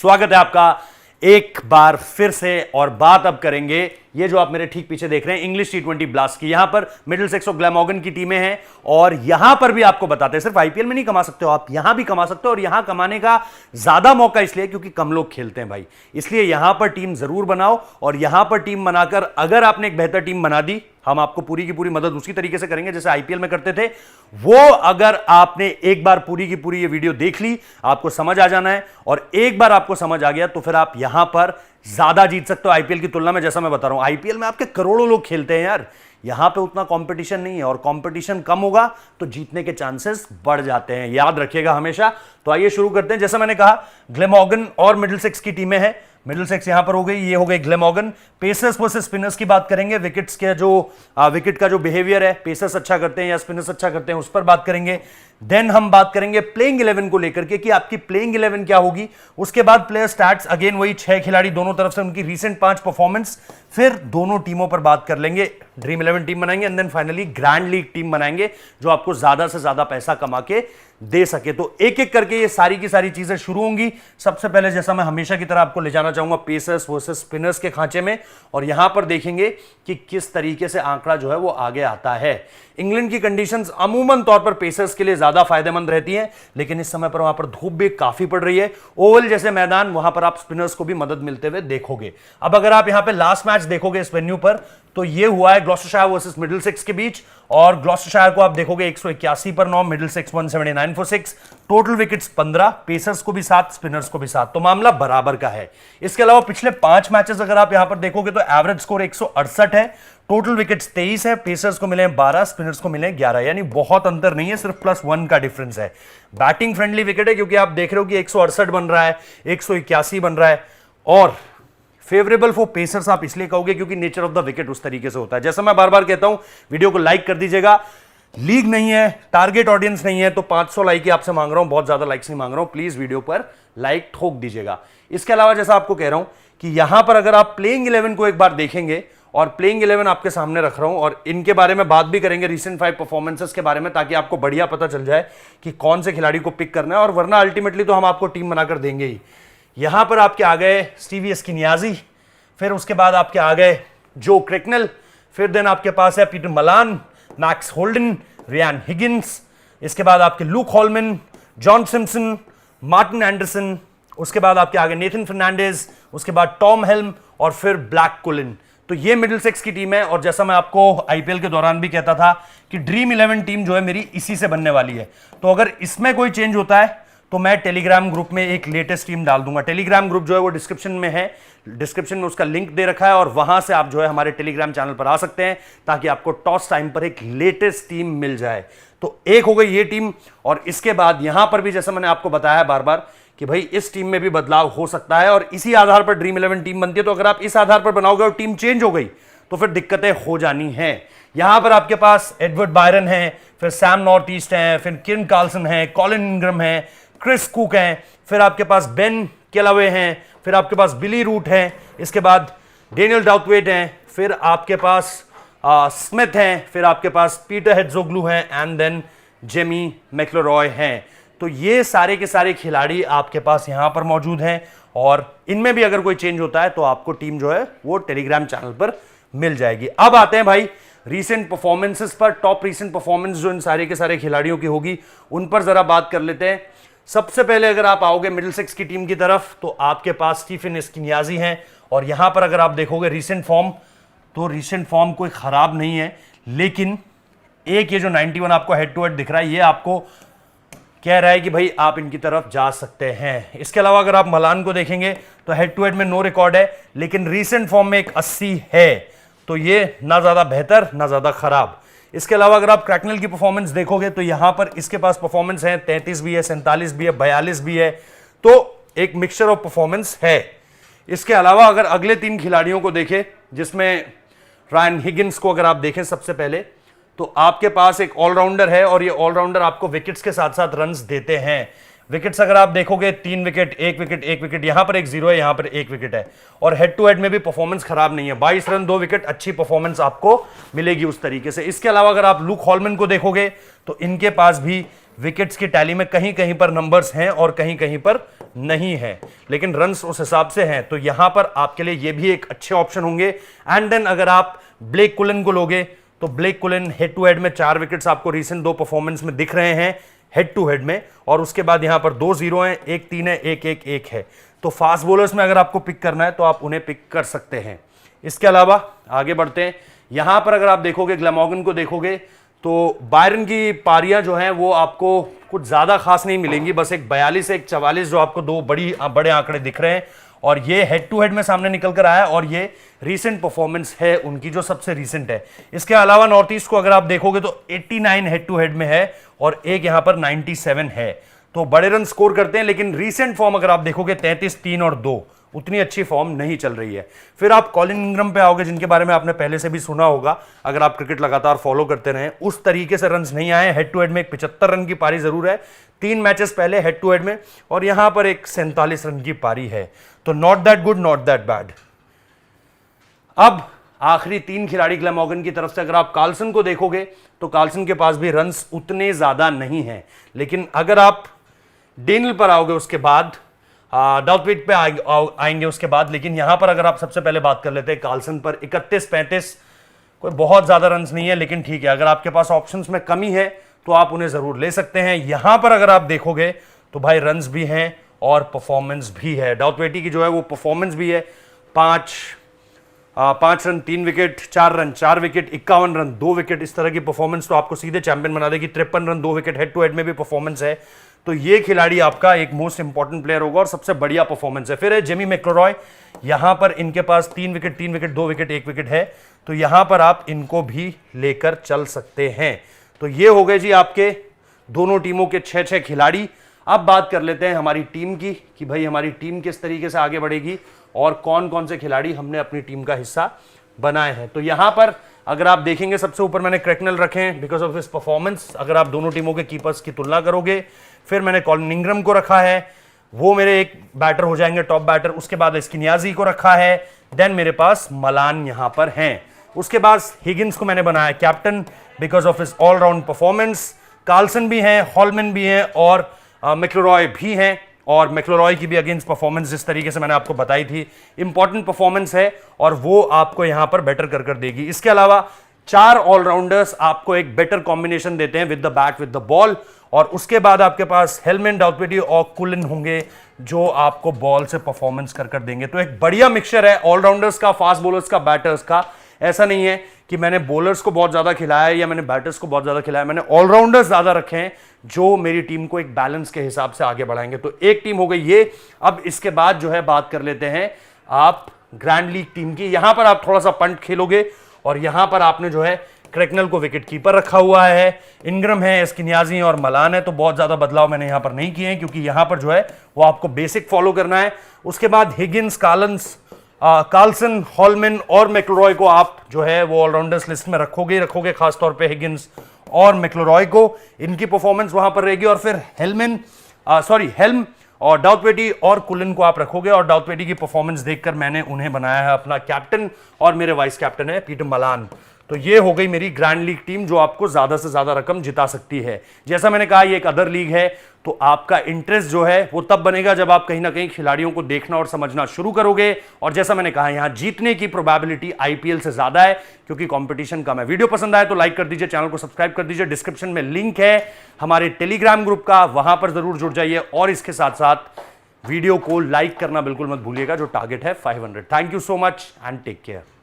स्वागत है आपका एक बार फिर से। और बात अब करेंगे ये जो आप मेरे ठीक पीछे देख रहे हैं इंग्लिश टी20 ब्लास्ट की। यहां पर मिडिलसेक्स और ग्लैमॉगन की टीमें हैं और यहां पर भी आपको बताते हैं सिर्फ आईपीएल में नहीं कमा सकते हो आप, यहां भी कमा सकते हो। और यहां कमाने का ज्यादा मौका इसलिए क्योंकि कम लोग खेलते हैं भाई, इसलिए यहां पर टीम जरूर बनाओ। और यहां पर टीम बनाकर अगर आपने एक बेहतर टीम बना दी, हम आपको पूरी की पूरी मदद उसी तरीके से करेंगे जैसे आईपीएल में करते थे। वो अगर आपने एक बार पूरी की पूरी ये वीडियो देख ली, आपको समझ आ जाना है। और एक बार आपको समझ आ गया तो फिर आप यहां पर ज्यादा जीत सकते हो आईपीएल की तुलना में। जैसा मैं बता रहा हूं, आईपीएल में आपके करोड़ों लोग खेलते हैं यार, यहां पे उतना कंपटीशन नहीं है और कंपटीशन कम होगा तो जीतने के चांसेस बढ़ जाते हैं, याद रखिएगा हमेशा। तो आइए शुरू करते हैं। जैसा मैंने कहा, ग्लैमॉगन और मिडिलसेक्स की टीमें हैं। मिडिलसेक्स यहां पर हो गई, ये हो गई ग्लैमॉगन। पेसर्स वर्सेस स्पिनर्स की बात करेंगे। विकेट्स के जो विकेट का जो बिहेवियर है, पेसर्स अच्छा करते हैं या स्पिनर्स अच्छा करते हैं, उस पर बात करेंगे। देन हम बात करेंगे प्लेइंग 11 को लेकर के कि आपकी प्लेइंग 11 क्या होगी। उसके बाद प्लेयर स्टैट्स, अगेन वही 6 खिलाड़ी दोनों तरफ से, उनकी रीसेंट 5 परफॉर्मेंस। फिर दोनों टीमों पर बात कर लेंगे, ड्रीम 11 टीम बनाएंगे and then finally grand league team बनाएंगे जो आपको ज्यादा से ज्यादा पैसा कमा के दे सके। तो एक एक करके ये सारी की सारी चीजें शुरू होंगी। सबसे पहले जैसा मैं हमेशा की तरह आपको ले जाना चाहूंगा पेसर्स वर्सेस स्पिनर्स के खांचे में, और यहां पर देखेंगे कि किस तरीके से आंकड़ा जो है वो आगे आता है। इंग्लैंड की कंडीशंस अमूमन तौर पर पेसर्स के लिए ज्यादा फायदेमंद रहती हैं, लेकिन इस समय पर वहां पर धूप भी काफी पड़ रही है। ओवल जैसे मैदान, वहां पर आप स्पिनर्स को भी मदद मिलते हुए देखोगे। अब अगर आप यहां पे लास्ट मैच देखोगे इस वेन्यू पर, तो ये हुआ है ग्लॉस्टरशायर वर्सेस मिडिलसेक्स के बीच, और ग्लॉस्टरशायर को आप देखोगे 181 पर 9, Middlesex 179 for 6। Total wickets 15, pacers को भी 7, स्पिनर्स को भी 7, तो मामला बराबर का है। इसके अलावा पिछले 5 मैचेस अगर आप यहां पर देखोगे तो एवरेज स्कोर 168 है, टोटल विकेट्स 23 है, पेसर्स को मिले 12, स्पिनर्स को मिले 11, यानी बहुत अंतर नहीं है, सिर्फ +1 का डिफरेंस है। बैटिंग फ्रेंडली विकेट है क्योंकि आप देख रहे हो कि 168 बन रहा है, 181 बन रहा है। और फेवरेबल फॉर पेसर्स आप इसलिए कहोगे क्योंकि नेचर ऑफ द विकेट उस तरीके से होता है। जैसा मैं बार बार कहता हूं, वीडियो को लाइक कर दीजिएगा। लीग नहीं है, टारगेट ऑडियंस नहीं है, तो 500 लाइक ही आपसे मांग रहा हूं, बहुत ज्यादा लाइक्स नहीं मांग रहा हूं। प्लीज वीडियो पर लाइक ठोक दीजिएगा। इसके अलावा जैसा आपको कह रहा हूं कि यहां पर अगर आप प्लेइंग 11 को एक बार देखेंगे, और प्लेइंग 11 आपके सामने रख रहा हूं, और इनके बारे में बात भी करेंगे, रीसेंट 5 परफॉर्मेंसेस के बारे में, ताकि आपको बढ़िया पता चल जाए कि कौन से खिलाड़ी को पिक करना है। और वरना अल्टीमेटली तो हम आपको टीम बनाकर देंगे ही। यहां पर आपके आ गए स्टीवी एस्किनियाजी, फिर उसके बाद आपके आ गए जो क्रिकनल, फिर देन आपके पास है Pieter Malan, Max Holden, Ryan Higgins, इसके बाद आपके Luke Hollman, John Simpson, Martin Andersson, उसके बाद आपके आगे नेथन फर्नांडिस, उसके बाद टॉम हेल्म, और फिर ब्लैक कुलिन। तो ये मिडिलसेक्स की टीम है। और जैसा मैं आपको आईपीएल के दौरान भी कहता था कि ड्रीम 11 टीम जो है मेरी इसी से बनने वाली है। तो अगर इसमें कोई चेंज होता है तो मैं टेलीग्राम ग्रुप में एक लेटेस्ट टीम डाल दूंगा। टेलीग्राम ग्रुप जो है वो डिस्क्रिप्शन में है, डिस्क्रिप्शन में उसका लिंक दे रखा है, और वहां से आप जो है हमारे टेलीग्राम चैनल पर आ सकते हैं ताकि आपको टॉस टाइम पर एक लेटेस्ट टीम मिल जाए। तो एक हो गई ये टीम। और इसके बाद यहां पर भी जैसा मैंने आपको बताया बार बार कि भाई इस टीम में भी बदलाव हो सकता है, और इसी आधार पर ड्रीम 11 टीम बनती है। तो अगर आप इस आधार पर बनाओगे और टीम चेंज हो गई तो फिर दिक्कतें हो जानी है। यहां पर आपके पास एडवर्ड बायरन है, फिर सैम नॉर्थ ईस्ट है, फिर किन कार्लसन है, कॉलिन इंग्रम है, क्रिस कुक हैं, फिर आपके पास बेन केलावे हैं, फिर आपके पास बिली रूट हैं, इसके बाद डेनियल डाउथवेट हैं, फिर आपके पास स्मिथ हैं, फिर आपके पास पीटर हेड्जोग्लू हैं, एंड देन जेमी मैक्लोरॉय हैं। तो ये सारे के सारे खिलाड़ी आपके पास यहां पर मौजूद हैं, और इनमें भी अगर कोई चेंज होता है तो आपको टीम जो है वो टेलीग्राम चैनल पर मिल जाएगी। अब आते हैं भाई रीसेंट परफॉर्मेंसेस पर। टॉप रीसेंट परफॉर्मेंस जो इन सारे के सारे खिलाड़ियों की होगी उन पर जरा बात कर लेते हैं। सबसे पहले अगर आप आओगे मिडिलसेक्स की टीम की तरफ तो आपके पास स्टीफन एस्किनियाजी हैं, और यहां पर अगर आप देखोगे रीसेंट फॉर्म, तो रीसेंट फॉर्म कोई खराब नहीं है, लेकिन एक ये जो 91 आपको हेड टू हेड दिख रहा है, ये आपको कह रहा है कि भाई आप इनकी तरफ जा सकते हैं। इसके अलावा अगर आप मलान को देखेंगे तो हेड टू हेड में नो रिकॉर्ड है, लेकिन रीसेंट फॉर्म में एक 80 है, तो ये ना ज्यादा बेहतर ना ज्यादा खराब। इसके अलावा अगर आप क्रैकनल की परफॉर्मेंस देखोगे तो यहां पर इसके पास परफॉर्मेंस है 33 भी है, 47 भी है, 42 भी है, तो एक मिक्सचर ऑफ परफॉर्मेंस है। इसके अलावा अगर अगले 3 खिलाड़ियों को देखें, जिसमें रायन हिगिंस को अगर आप देखें सबसे पहले, तो आपके पास एक ऑलराउंडर है, और ये ऑलराउंडर आपको विकेट्स के साथ साथ रन्स देते हैं। विकेट्स अगर आप देखोगे 3 विकेट, 1 विकेट, 1 विकेट, यहां पर एक 0 है, यहां पर 1 विकेट है, और हेड टू हेड में भी परफॉर्मेंस खराब नहीं है, 22 रन 2 विकेट, अच्छी परफॉर्मेंस आपको मिलेगी उस तरीके से। इसके अलावा अगर आप लूक हॉलमैन को देखोगे तो इनके पास भी विकेट्स की टैली में कहीं कहीं पर नंबर्स हैं और कहीं कहीं पर नहीं है, लेकिन रन्स उस हिसाब से हैं, तो यहां पर आपके लिए ये भी एक अच्छे ऑप्शन होंगे। एंड देन अगर आप ब्लेक कुलिन को लोगे तो Blake Cullen head to head में 4 विकेट्स आपको रीसेंट 2 परफॉर्मेंस में दिख रहे हैं हेड टू हेड में, और उसके बाद यहां पर 2 0 हैं, 1 3 है, 1 1 1 है। तो फास्ट बॉलर्स में अगर आपको पिक करना है तो आप उन्हें पिक कर सकते हैं। इसके अलावा आगे बढ़ते हैं, यहां पर अगर आप देखोगे ग्लैमॉगन को देखोगे तो बायरन की पारियां जो हैं वो आपको कुछ ज्यादा खास नहीं मिलेंगी, बस एक 42 एक 44 जो आपको 2 बड़े आंकड़े दिख रहे हैं, और ये हेड टू हेड में सामने निकल कर आया, और ये रीसेंट परफॉर्मेंस है उनकी जो सबसे रीसेंट है। इसके अलावा नॉर्थ ईस्ट को अगर आप देखोगे तो 89 हेड टू हेड में है और एक यहां पर 97 है, तो बड़े रन स्कोर करते हैं, लेकिन रीसेंट फॉर्म अगर आप देखोगे 33 3 और 2 उतनी अच्छी फॉर्म नहीं चल रही है। फिर आप कॉलिन इंग्रम पे आओगे, जिनके बारे में आपने पहले से भी सुना होगा अगर आप क्रिकेट लगातार फॉलो करते रहे। उस तरीके से रन्स नहीं आए, हेड टू हेड में एक 75 रन की पारी जरूर है 3 मैचेस पहले हेड टू हेड में, और यहां पर एक 47 रन की पारी है, तो not that good not that bad. अब आखिरी 3 खिलाड़ी ग्लैमॉगन की तरफ से अगर आप कार्लसन को देखोगे तो कार्लसन के पास भी रन्स उतने ज्यादा नहीं हैं, लेकिन अगर आप डेनियल पर आओगे उसके बाद डाउथवेट पे आएंगे उसके बाद, लेकिन यहां पर अगर आप सबसे पहले बात कर लेते हैं कार्लसन पर 31-35 कोई बहुत ज्यादा रन्स नहीं है, लेकिन ठीक है अगर आपके पास ऑप्शंस में कमी है तो आप उन्हें जरूर ले सकते हैं। यहां पर अगर आप देखोगे तो भाई रन्स भी हैं और परफॉर्मेंस भी है। डाउथवेटी की जो है वो परफॉर्मेंस भी है, 5 run 3 wicket, 4 run 4 wicket, 51 run 2 wicket, इस तरह की परफॉर्मेंस तो आपको सीधे चैंपियन बना देगी। 53 run 2 wicket head to head में भी परफॉर्मेंस है, तो ये खिलाड़ी आपका एक मोस्ट इंपॉर्टेंट प्लेयर होगा और सबसे बढ़िया परफॉर्मेंस है। फिर है जेमी मैक्लोरॉय, यहां पर इनके पास 3 विकेट 3 विकेट 2 विकेट 1 विकेट है, तो यहां पर आप इनको भी लेकर चल सकते हैं। तो ये हो गए जी आपके दोनों टीमों के 6-6 खिलाड़ी। अब बात कर लेते हैं हमारी टीम की कि भाई हमारी टीम किस तरीके से आगे बढ़ेगी और कौन कौन से खिलाड़ी हमने अपनी टीम का हिस्सा बनाए हैं। तो यहां पर अगर आप देखेंगे सबसे ऊपर मैंने क्रैकनल रखे हैं बिकॉज ऑफ हिज परफॉर्मेंस। अगर आप दोनों टीमों के कीपर्स की तुलना करोगे, फिर मैंने कॉलिन इंग्रम को रखा है, वो मेरे एक बैटर हो जाएंगे टॉप बैटर। उसके बाद स्किनियाजी को रखा है, देन मेरे पास मलान यहां पर हैं। उसके बाद हिगिंस को मैंने बनाया captain because of his all round performance. Carlson भी हैं, हॉलमैन भी हैं और मैक्लोरॉय भी हैं, और मैक्लोरॉय की भी अगेंस्ट परफॉर्मेंस जिस तरीके से मैंने आपको बताई थी इंपॉर्टेंट परफॉर्मेंस है और वो आपको यहां पर बेटर कर देगी। इसके अलावा 4 ऑलराउंडर्स आपको एक बेटर कॉम्बिनेशन देते हैं with the bat with the ball, और उसके बाद आपके पास हेलमैन, डाउथवेटी और कुलिन होंगे जो आपको बॉल से परफॉर्मेंस कर देंगे। तो एक बढ़िया मिक्सचर है ऑलराउंडर्स का, फास्ट बॉलर्स का, बैटर्स का। ऐसा नहीं है कि मैंने बॉलर्स को बहुत ज्यादा खिलाया है या मैंने बैटर्स को बहुत ज्यादा खिलाया, मैंने ऑलराउंडर्स ज्यादा रखे हैं जो मेरी टीम को एक बैलेंस के हिसाब से आगे बढ़ाएंगे। तो एक टीम हो गई ये। अब इसके बाद जो है बात कर लेते हैं आप ग्रैंड लीग टीम की। यहां पर आप थोड़ा सा पंट खेलोगे और यहां पर आपने जो है क्रैकनल को विकेट कीपर रखा हुआ है, इंग्रम है, स्किनियाजी और मलान है, तो बहुत ज्यादा बदलाव मैंने यहां पर नहीं किए हैं क्योंकि यहां पर जो है वो आपको बेसिक फॉलो करना है। उसके बाद हिगिंस, कार्लसन, हॉलमैन और मैक्लोरॉय को आप जो है वो ऑलराउंडर्स लिस्ट में रखोगे खासतौर पे हिगिंस और मैक्लोरॉय को, इनकी परफॉर्मेंस वहां पर रहेगी। और फिर हेल्म और डाउथवेटी और कुलिन को आप रखोगे, और डाउथवेटी की परफॉर्मेंस देखकर मैंने उन्हें बनाया है अपना कैप्टन, और मेरे वाइस कैप्टन है पीटर मलान। तो ये हो गई मेरी ग्रैंड लीग टीम जो आपको ज्यादा से ज्यादा रकम जिता सकती है। जैसा मैंने कहा ये एक अदर लीग है, तो आपका इंटरेस्ट जो है वो तब बनेगा जब आप कहीं ना कहीं खिलाड़ियों को देखना और समझना शुरू करोगे। और जैसा मैंने कहा यहां जीतने की प्रोबेबिलिटी आईपीएल से ज्यादा है क्योंकि कंपटीशन कम है। वीडियो पसंद आए तो लाइक कर दीजिए, चैनल को सब्सक्राइब कर दीजिए। डिस्क्रिप्शन में लिंक है हमारे टेलीग्राम ग्रुप का, वहां पर जरूर जुड़ जाइए, और इसके साथ साथ वीडियो को लाइक करना बिल्कुल मत भूलिएगा जो टारगेट है 500। Thank you so much and take care.